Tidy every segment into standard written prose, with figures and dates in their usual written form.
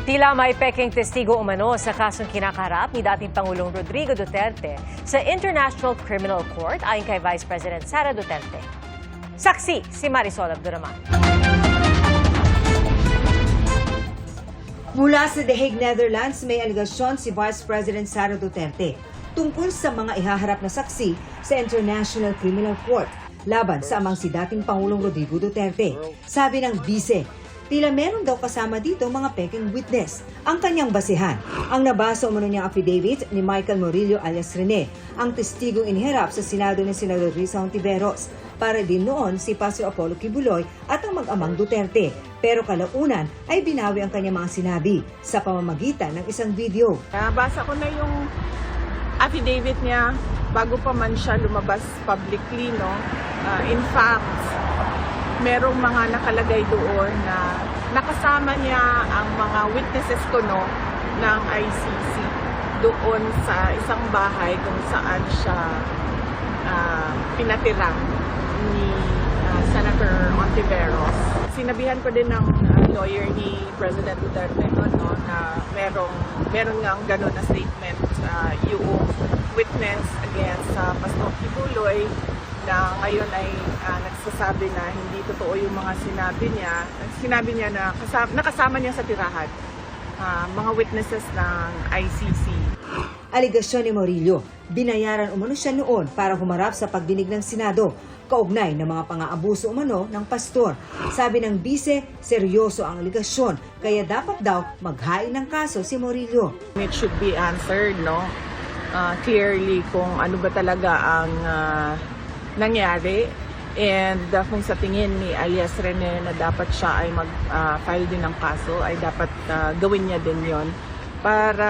Tila may peking testigo umano sa kasong kinakaharap ni dating Pangulong Rodrigo Duterte sa International Criminal Court ayon kay Vice President Sara Duterte. Saksi si Marisol Abduraman. Mula sa The Hague, Netherlands, may aligasyon si Vice President Sara Duterte tungkol sa mga ihaharap na saksi sa International Criminal Court laban sa amang si dating Pangulong Rodrigo Duterte. Sabi ng Vice, tila meron daw kasama dito mga peking witness. Ang kanyang basihan, ang nabasa umano niyang affidavit ni Michael Murillo alias Rene, ang testigong iniharap sa Senado ni Senador Risa Hontiveros. Para din noon si Pastor Apollo Kibuloy at ang mag-amang Duterte. Pero kalaunan ay binawi ang kanyang mga sinabi sa pamamagitan ng isang video. Basa ko na yung affidavit niya bago pa man siya lumabas publicly, no? In fact, merong mga nakalagay doon na nakasama niya ang mga witnesses ko, no, ng ICC doon sa isang bahay kung saan siya pinatira ni Senator Hontiveros. Sinabihan ko din ng lawyer ni President Duterte noon, no, na meron ngang gano'n na statement yung witness against Pastor Kibuloy na ngayon ay nagsasabi na hindi totoo yung mga sinabi niya. Sinabi niya na nakasama niya sa tirahan mga witnesses ng ICC. Aligasyon ni Murillo, binayaran umano siya noon para humarap sa pagdinig ng Senado, kaugnay ng mga pang-aabuso umano ng pastor. Sabi ng Vice, seryoso ang aligasyon, kaya dapat daw maghain ng kaso si Murillo. It should be answered, no? Clearly kung ano ba talaga ang nangyari, and kung sa tingin ni alias Rene na dapat siya ay mag-file din ng kaso, ay dapat gawin niya din yon para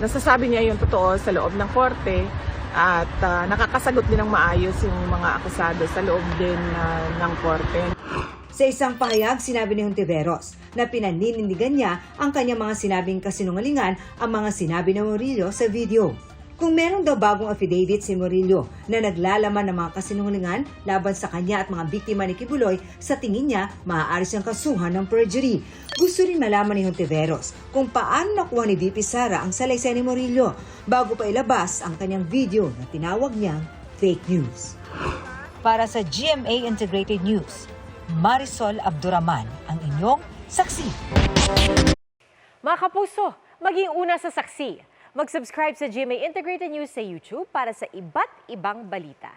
nasasabi niya yung totoo sa loob ng korte at nakakasagot din ng maayos yung mga akusado sa loob din ng korte. Sa isang pahayag, sinabi ni Hontiveros na pinaninindigan niya ang kanyang mga sinabing kasinungalingan ang mga sinabi ng Murillo sa video. Kung meron daw bagong affidavit si Murillo na naglalaman ng mga kasinungalingan laban sa kanya at mga biktima ni Kibuloy, sa tingin niya, maaari siyang kasuhan ng perjury. Gusto rin malaman ni Hontiveros kung paano nakuha ni VP Sara ang salaysay ni Murillo bago pa ilabas ang kanyang video na tinawag niyang fake news. Para sa GMA Integrated News, Marisol Abduraman, ang inyong saksi. Mga kapuso, maging una sa saksi. Mag-subscribe sa GMA Integrated News sa YouTube para sa iba't ibang balita.